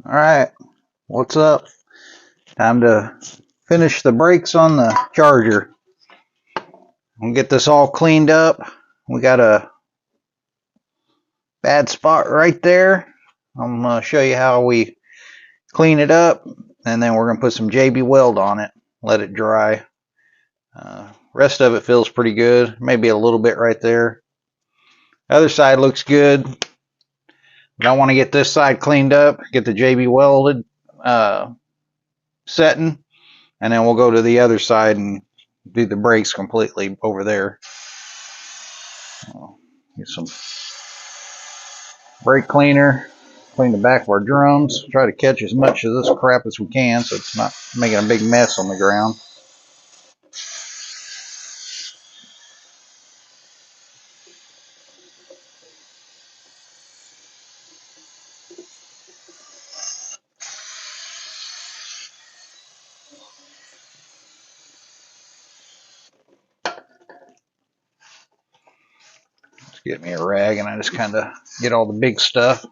Alright, what's up? Time to finish the brakes on the Charger. We'll get this all cleaned up. We got a bad spot right there. I'm going to show you how we clean it up, and then we're going to put some JB Weld on it, let it dry. Rest of it feels pretty good, maybe a little bit right there. Other side looks good. But I want to get this side cleaned up, get the JB welded setting, and then we'll go to the other side and do the brakes completely over there. Get some brake cleaner, clean the back of our drums, try to catch as much of this crap as we can so it's not making a big mess on the ground. Just get me a rag and I just kind of get all the big stuff.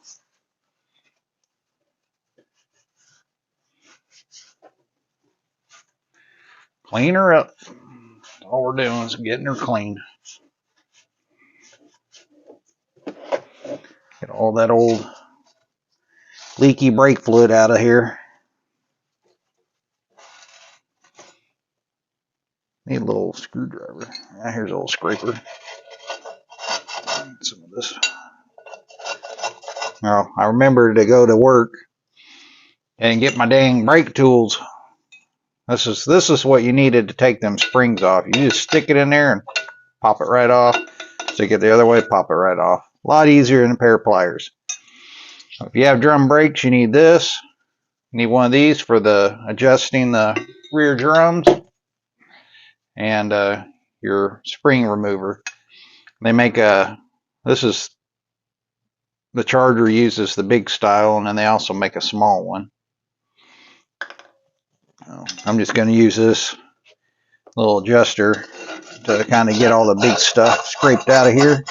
Clean her up. All we're doing is getting her clean. Get all that old leaky brake fluid out of here. Need a little screwdriver. Here's a little scraper. Some of this. Now, I remember to go to work and get my dang brake tools. This is what you needed to take them springs off. You just stick it in there and pop it right off. Stick it the other way, pop it right off. A lot easier than a pair of pliers. If you have drum brakes, you need this. You need one of these for the adjusting the rear drums and your spring remover. They make this is the Charger uses the big style, and then they also make a small one. I'm just going to use this little adjuster to kind of get all the big stuff scraped out of here.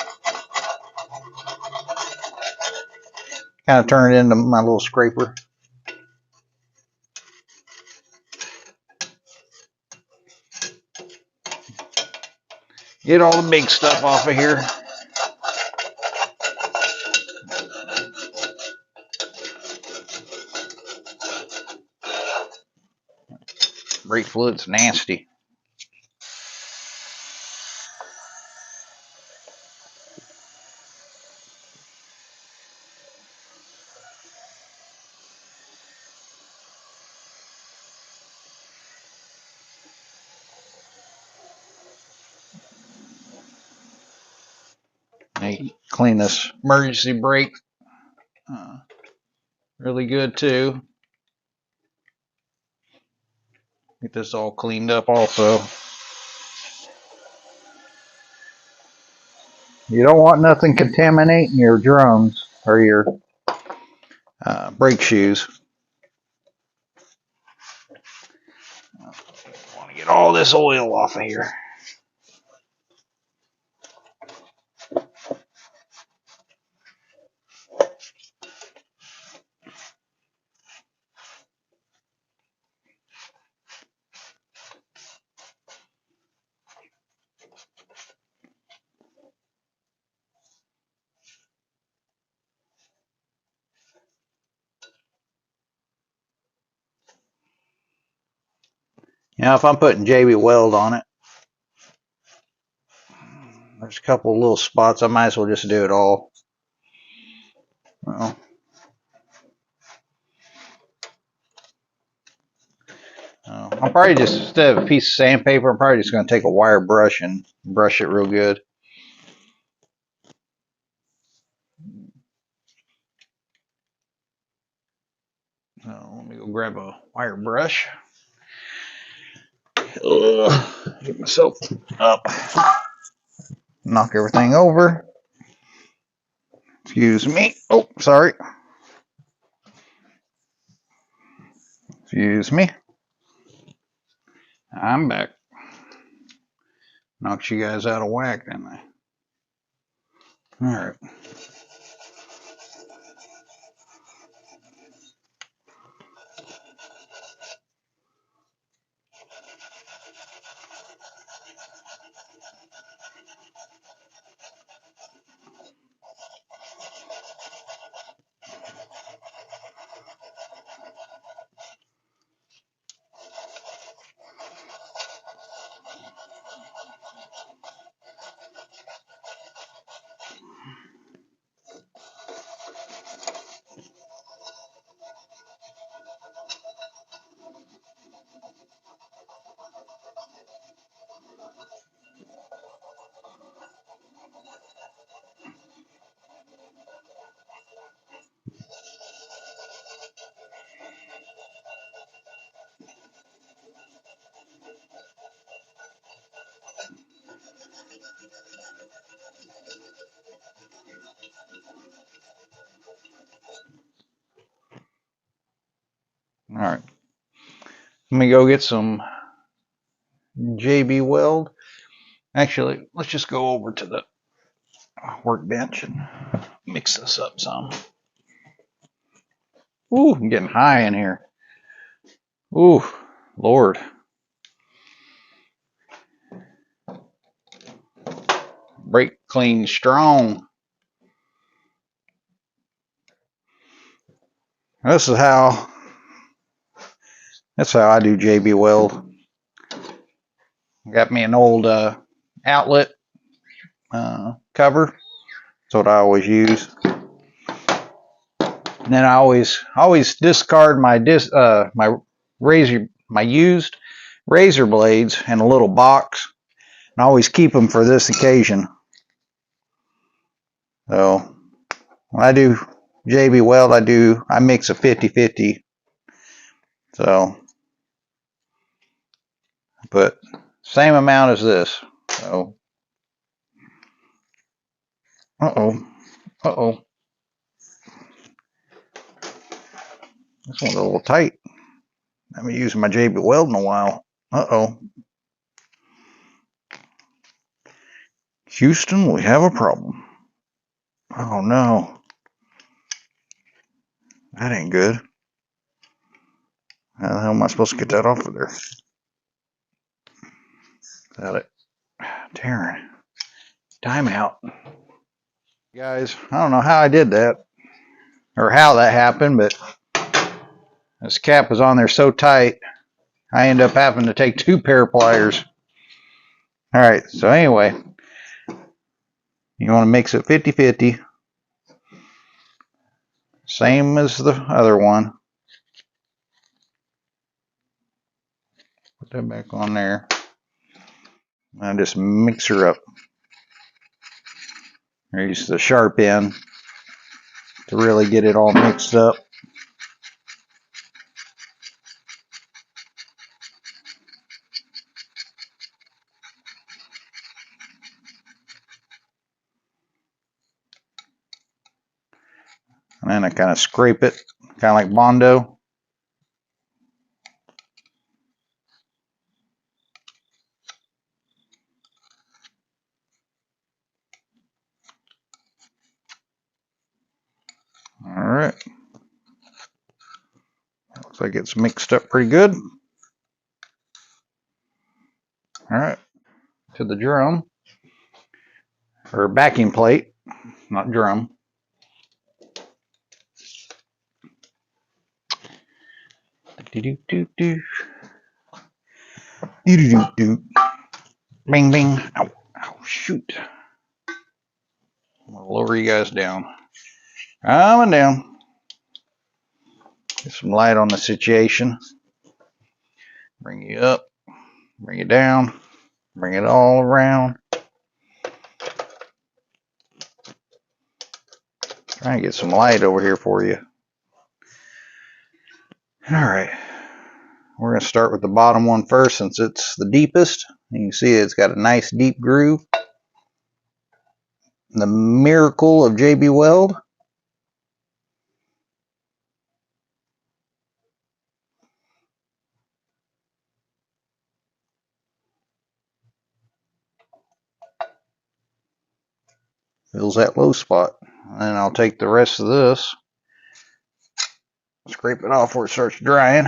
Kind of turn it into my little scraper. Get all the big stuff off of here. Brake fluid's nasty. They clean this emergency brake really good too. Get this all cleaned up also. You don't want nothing contaminating your drums or your brake shoes. Want to get all this oil off of here. Now, if I'm putting JB Weld on it, there's a couple little spots. I might as well just do it all. Well, I'm probably just, instead of a piece of sandpaper, I'm probably just going to take a wire brush and brush it real good. So let me go grab a wire brush. Get myself up. Knock everything over. Excuse me. Oh, sorry. Excuse me. I'm back. Knocked you guys out of whack, didn't I? All right. Alright. Let me go get some JB Weld. Actually, let's just go over to the workbench and mix this up some. Ooh, I'm getting high in here. Ooh, Lord. Brake clean strong. That's how I do JB Weld. Got me an old outlet cover. That's what I always use. And then I always discard my my used razor blades in a little box. And I always keep them for this occasion. So when I do JB Weld, I mix a 50-50. So but same amount as this. So uh-oh. This one's a little tight. I haven't used my JB Weld in a while. Uh-oh. Houston, we have a problem. Oh no. That ain't good. How the hell am I supposed to get that off of there? Got it. Darn. Timeout. Guys, I don't know how I did that. Or how that happened, but this cap was on there so tight, I end up having to take 2 pair of pliers. Alright, so anyway, you want to mix it 50-50. Same as the other one. Put that back on there. And just mix her up. Use the sharp end to really get it all mixed up. And then I kind of scrape it, kind of like Bondo. Alright. Looks like it's mixed up pretty good. Alright. To the drum. Or backing plate, not drum. Do-do-do-do. Do-do-do-do. Bing, bing. Ow, ow, shoot. I'm going to lower you guys down. Coming down. Get some light on the situation. Bring you up. Bring it down. Bring it all around. Trying to get some light over here for you. Alright. We're going to start with the bottom one first since it's the deepest. You can see it's got a nice deep groove. The miracle of JB Weld. Fills that low spot. And then I'll take the rest of this, scrape it off where it starts drying.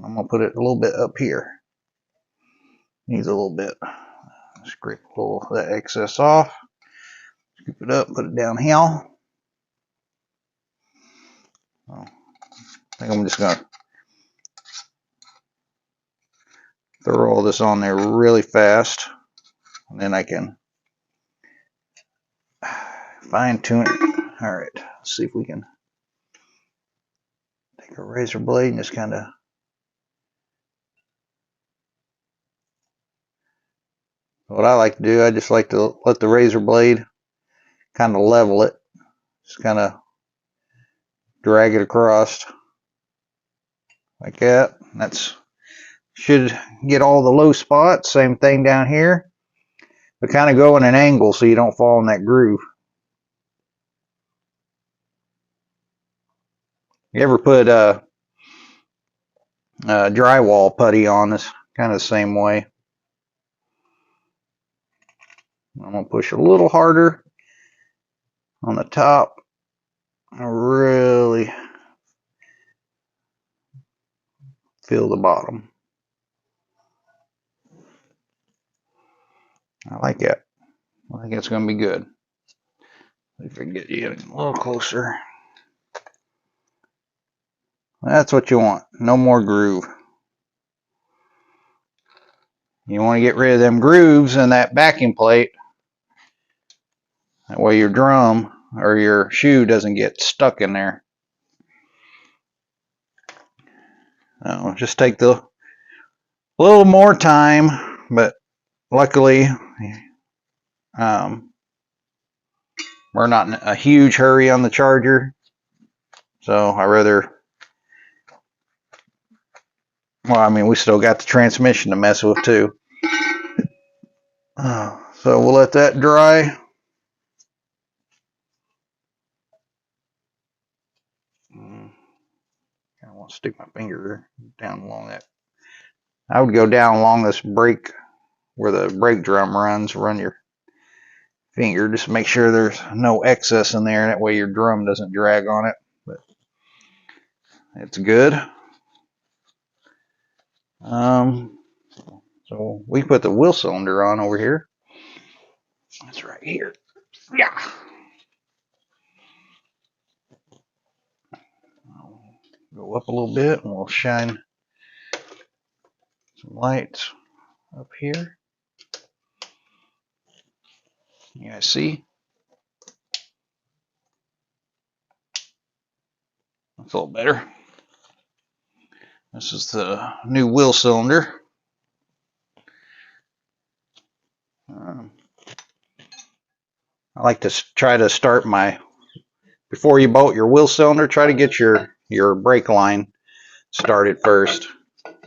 I'm going to put it a little bit up here. Needs a little bit. Scrape a little of that excess off. Scoop it up, put it down here. I think I'm just going to throw all this on there really fast. And then I can fine tune it. Alright, let's see if we can take a razor blade and just kind of what I like to do, I just like to let the razor blade kind of level it. Just kind of drag it across like that. That's should get all the low spots. Same thing down here. But kind of go in an angle so you don't fall in that groove. You ever put drywall putty on this, kind of the same way. I'm going to push a little harder on the top. Really feel the bottom. I like it. I think it's going to be good. If I can get you a little closer. That's what you want. No more groove. You want to get rid of them grooves in that backing plate. That way your drum or your shoe doesn't get stuck in there. Just take the little more time, but luckily we're not in a huge hurry on the charger, so I rather, well, I mean, we still got the transmission to mess with too. So we'll let that dry. I want to stick my finger down along that. I would go down along this brake where the brake drum runs. Run your finger, just make sure there's no excess in there. That way your drum doesn't drag on it. But it's good. So we put the wheel cylinder on over here. That's right here. Yeah. I'll go up a little bit and we'll shine some lights up here. You guys see? That's a little better. This is the new wheel cylinder. I like to try to start before you bolt your wheel cylinder, try to get your brake line started first.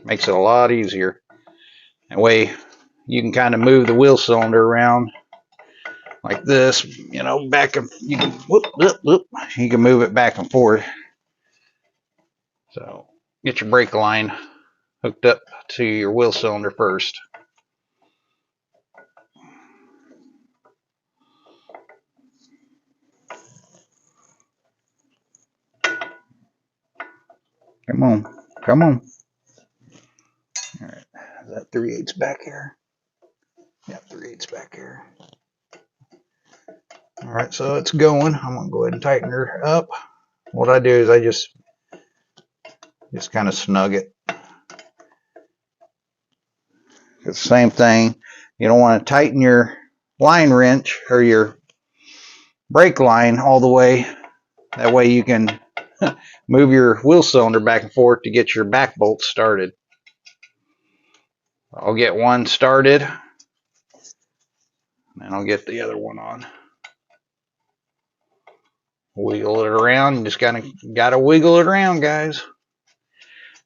Makes it a lot easier. That way you can kind of move the wheel cylinder around like this, back and you can you can move it back and forth. So get your brake line hooked up to your wheel cylinder first. Come on, come on. All right, is that 3/8 back here? Yeah, 3/8 back here. All right, so it's going. I'm gonna go ahead and tighten her up. What I do is I just kind of snug it. It's the same thing. You don't want to tighten your line wrench or your brake line all the way. That way you can move your wheel cylinder back and forth to get your back bolt started. I'll get one started and I'll get the other one on. Wiggle it around. You just gotta wiggle it around, guys.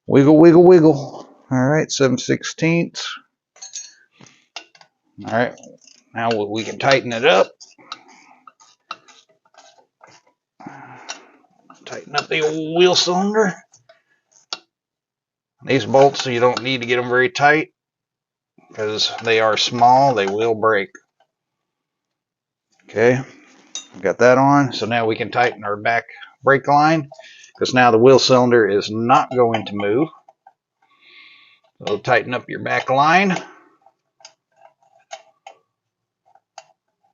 Wiggle, wiggle, wiggle. All right, 7/16. All right, now we can tighten it up. Tighten up the old wheel cylinder. These bolts, you don't need to get them very tight because they are small. They will break. Okay, got that on. So now we can tighten our back brake line because now the wheel cylinder is not going to move. So tighten up your back line.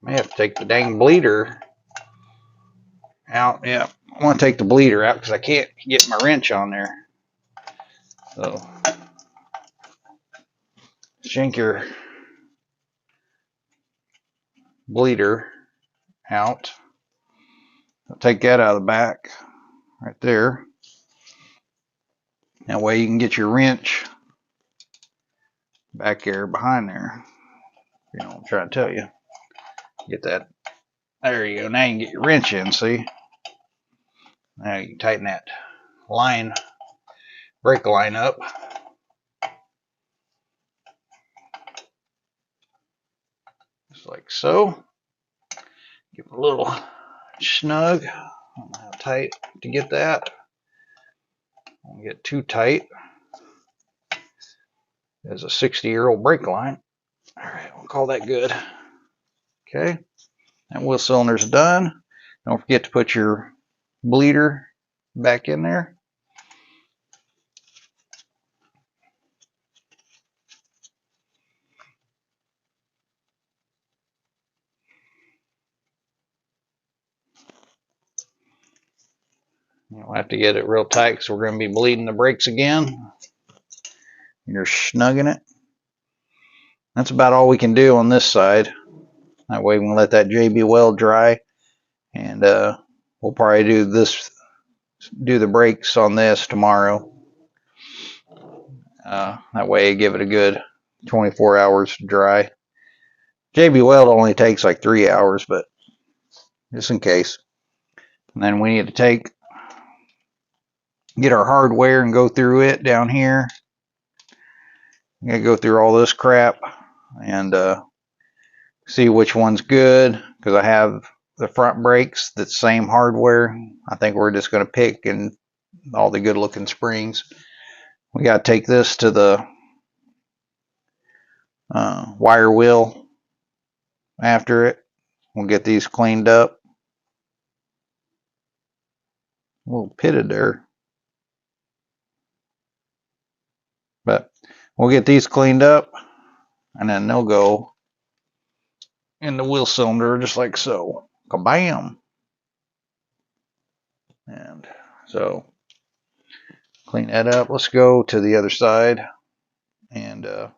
May have to take the dang bleeder out. Yeah, I want to take the bleeder out because I can't get my wrench on there. So shank your bleeder out. I'll take that out of the back right there. That way you can get your wrench back there behind there. You know, I'm trying to tell you. Get that. There you go. Now you can get your wrench in, see? Now you can tighten that brake line up. Just like so. Give it a little snug. I don't know how tight to get that. Don't get too tight. There's a 60-year-old brake line. All right, we'll call that good. Okay, that wheel cylinder's done. Don't forget to put your bleeder back in there. You'll have to get it real tight because we're going to be bleeding the brakes again. You're snugging it. That's about all we can do on this side. That way we can let that JB weld dry, and we'll probably do the brakes on this tomorrow. That way give it a good 24 hours to dry. JB weld only takes like 3 hours, but just in case. And then we need to get our hardware and go through it down here. I'm gonna go through all this crap and see which one's good, because I have the front brakes, the same hardware. I think we're just gonna pick and all the good looking springs. We gotta take this to the wire wheel after it. We'll get these cleaned up. A little pitted there. But we'll get these cleaned up, and then they'll go in the wheel cylinder just like so. Kabam! And so clean that up. Let's go to the other side. And the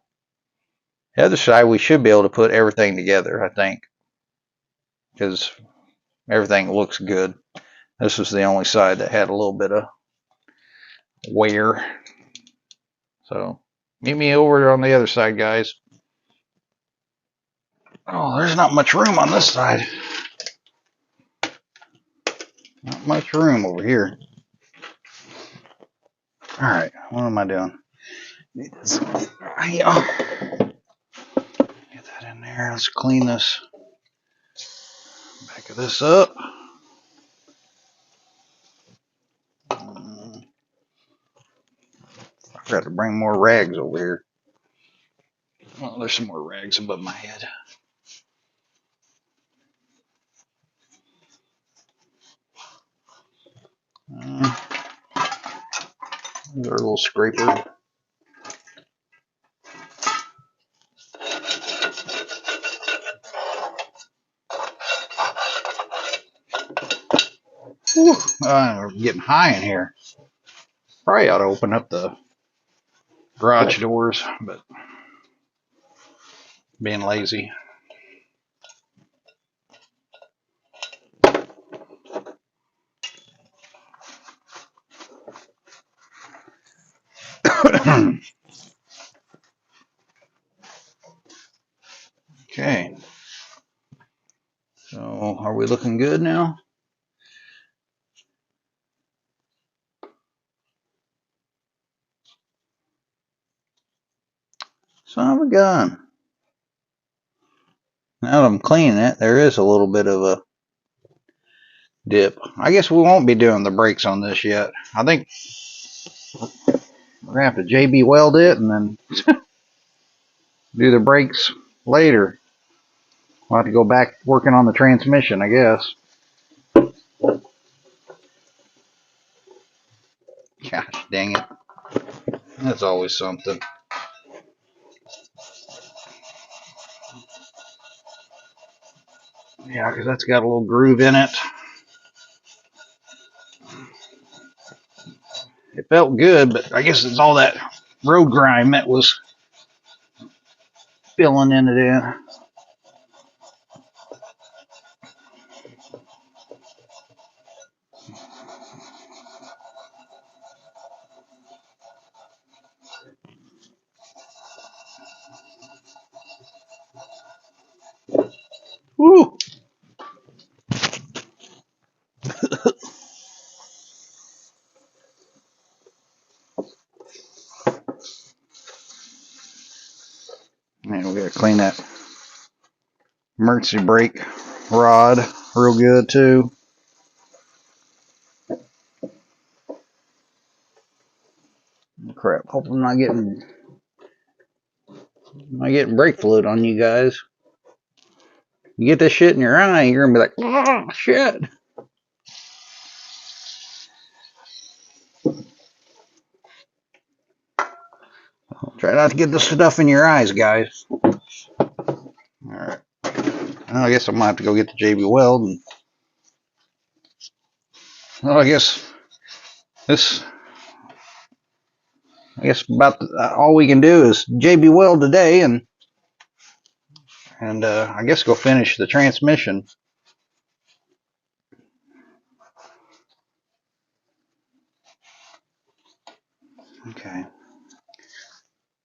other side, we should be able to put everything together, I think, because everything looks good. This was the only side that had a little bit of wear. So meet me over on the other side, guys. Oh, there's not much room on this side. Not much room over here. All right, what am I doing? Need this. Get that in there. Let's clean this back of this up. I forgot to bring more rags over here. Well, there's some more rags above my head. There's our little scraper. We're getting high in here. Probably ought to open up the garage doors, but being lazy. Okay. So, are we looking good now? Son of a gun. Now that I'm cleaning it, there is a little bit of a dip. I guess we won't be doing the brakes on this yet. I think we're going to have to JB weld it and then do the brakes later. We'll have to go back working on the transmission, I guess. Gosh dang it. That's always something. Yeah, because that's got a little groove in it. It felt good, but I guess it's all that road grime that was filling in it in. Woo! And we gotta clean that emergency brake rod real good too. Crap, hope I'm not getting Am I getting brake fluid on you guys? You get this shit in your eye, you're gonna be like, oh shit. Try not to get this stuff in your eyes, guys. Alright. Well, I guess I might have to go get the JB Weld. And, well, I guess about all we can do is JB Weld today, and I guess go finish the transmission. Okay.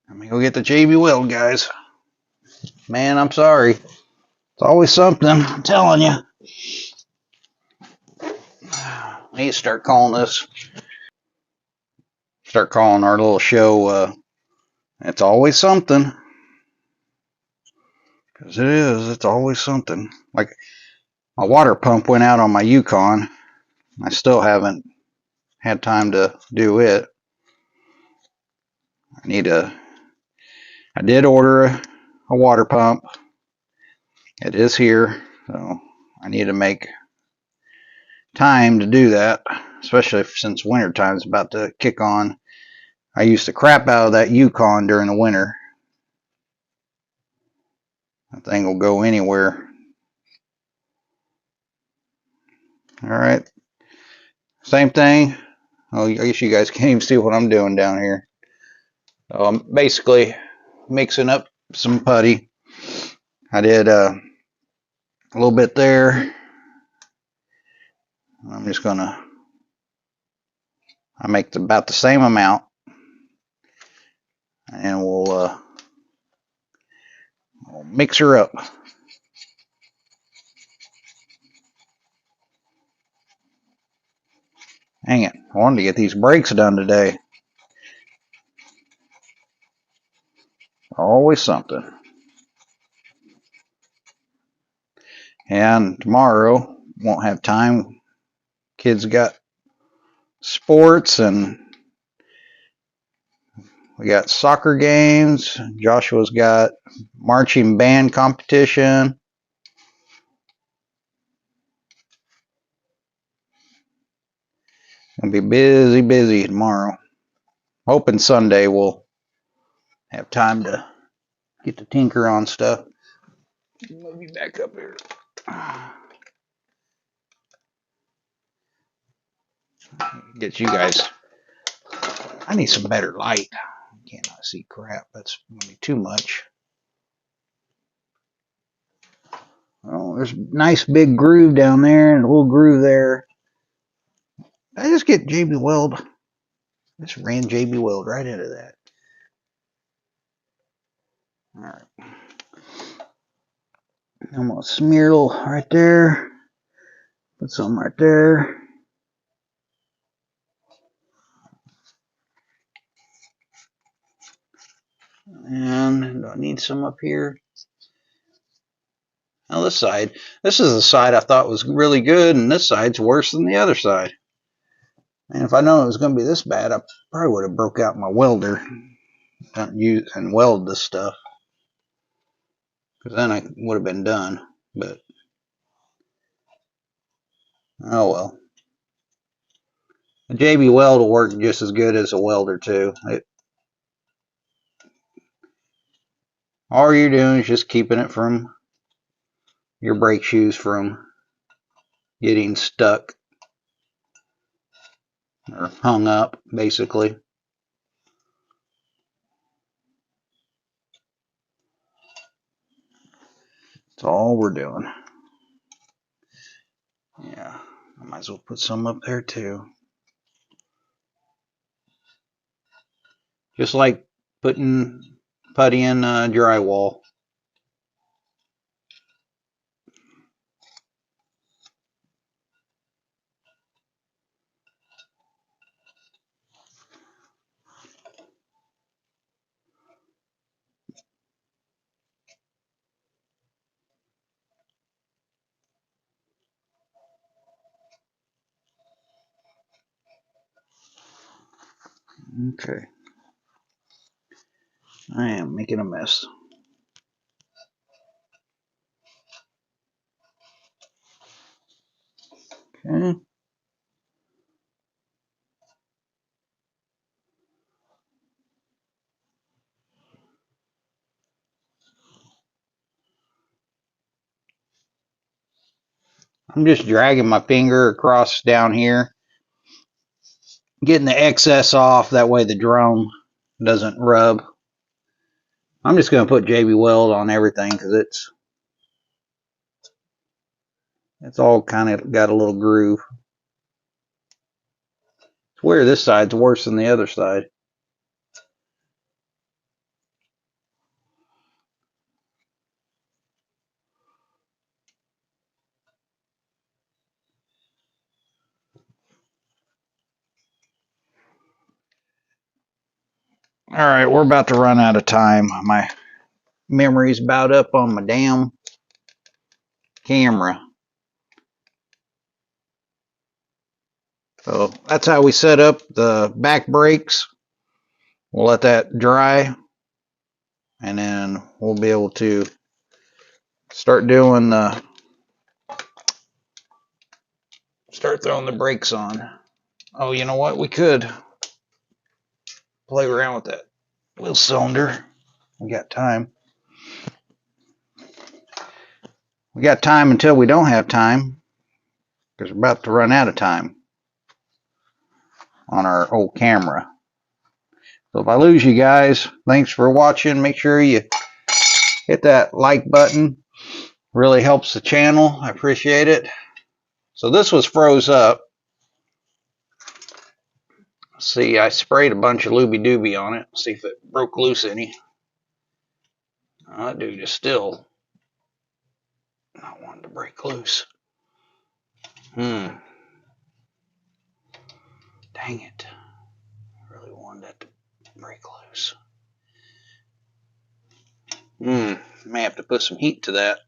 Let me go get the JB Weld, guys. Man, I'm sorry. It's always something, I'm telling you. I need to start calling our little show, It's Always Something. Because it is, it's always something. Like, my water pump went out on my Yukon. I still haven't had time to do it. I did order a water pump. It is here, so I need to make time to do that, especially since winter time is about to kick on. I used to crap out of that Yukon during the winter. That thing will go anywhere. Alright. Same thing. Oh, I guess you guys can't even see what I'm doing down here. So I'm basically mixing up some putty. I did a little bit there. I'm just gonna, I make about the same amount, and we'll mix her up. Dang it, I wanted to get these brakes done today. Always something. And tomorrow, won't have time. Kids got sports, and we got soccer games. Joshua's got marching band competition. Gonna be busy tomorrow. Hoping Sunday we'll have time to get to tinker on stuff. Move you back up here. Get you guys. I need some better light. I cannot see crap. That's gonna be too much. Oh, there's a nice big groove down there and a little groove there. I just get JB Weld. Just ran JB Weld right into that. Alright. I'm gonna smear a little right there. Put some right there. And I need some up here. Now this side. This is the side I thought was really good, and this side's worse than the other side. And if I known it was going to be this bad, I probably would have broke out my welder and weld this stuff. Because then I would have been done. But, oh well. A JB Weld will work just as good as a welder too. All you're doing is just keeping it from your brake shoes from getting stuck or hung up, basically. That's all we're doing. Yeah, I might as well put some up there too. Just like putting putty in drywall. Okay. I am making a mess. Okay. I'm just dragging my finger across down here, getting the excess off. That way the drone doesn't rub. I'm just going to put JB Weld on everything because it's all kind of got a little groove. It's weird, this side's worse than the other side. All right, we're about to run out of time. My memory's about up on my damn camera. So that's how we set up the back brakes. We'll let that dry, and then we'll be able to start throwing the brakes on. Oh, you know what? We could play around with that wheel cylinder. We got time. We got time until we don't have time, because we're about to run out of time on our old camera. So if I lose you guys, thanks for watching. Make sure you hit that like button. Really helps the channel. I appreciate it. So this was froze up. See, I sprayed a bunch of looby dooby on it. See if it broke loose any. Oh, that dude is still not wanting to break loose. Dang it. I really wanted that to break loose. May have to put some heat to that.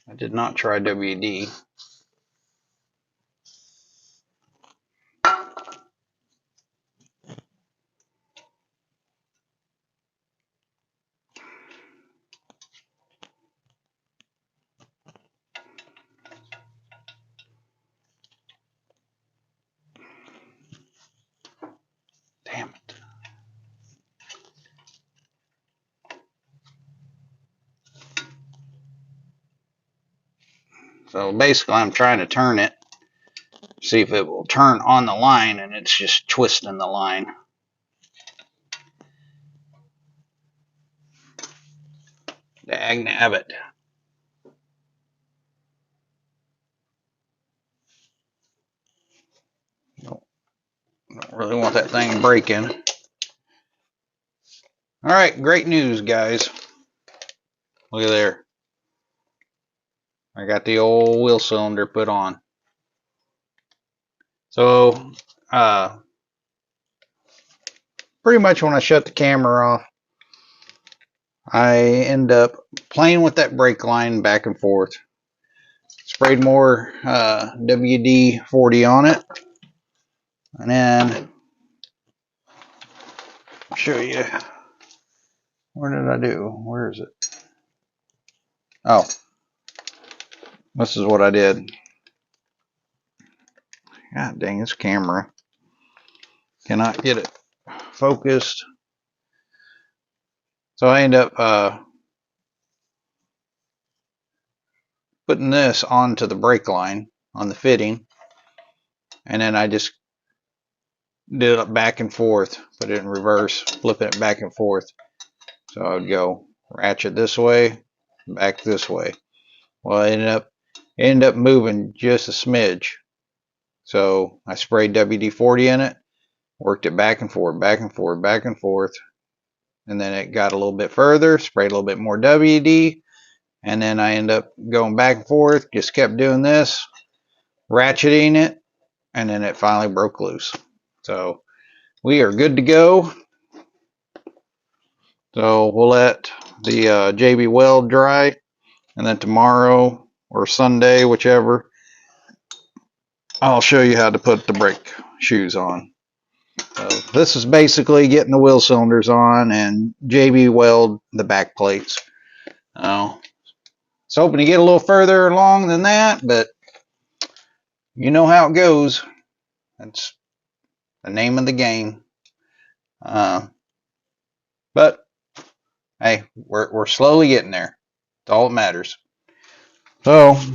I did not try WD. Damn it. So basically I'm trying to turn it, see if it will turn on the line, and it's just twisting the line. Dag nabbit. Don't really want that thing breaking. Alright, great news, guys. Look at there. I got the old wheel cylinder put on. So, pretty much when I shut the camera off, I end up playing with that brake line back and forth. Sprayed more WD-40 on it. And then, I'll show you. Where did I do? Where is it? Oh, this is what I did. God dang, this camera cannot get it focused. So I end up putting this onto the brake line on the fitting, and then I just did it back and forth, put it in reverse, flipping it back and forth. So I would go ratchet this way, back this way. Well, I ended up moving just a smidge. So I sprayed WD-40 in it, worked it back and forth, back and forth, back and forth. And then it got a little bit further, sprayed a little bit more WD, and then I ended up going back and forth, just kept doing this, ratcheting it, and then it finally broke loose. So we are good to go. So we'll let the JB Weld dry, and then tomorrow or Sunday, whichever, I'll show you how to put the brake shoes on. So this is basically getting the wheel cylinders on and JB Weld the back plates. was hoping to get a little further along than that, but you know how it goes. That's the name of the game. But hey, we're slowly getting there. That's all that matters. So, I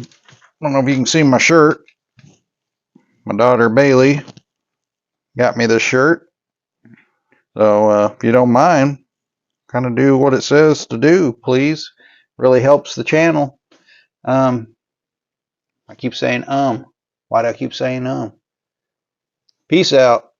don't know if you can see my shirt. My daughter Bailey got me this shirt. So, if you don't mind, kind of do what it says to do, please. Really helps the channel. I keep saying Why do I keep saying Peace out.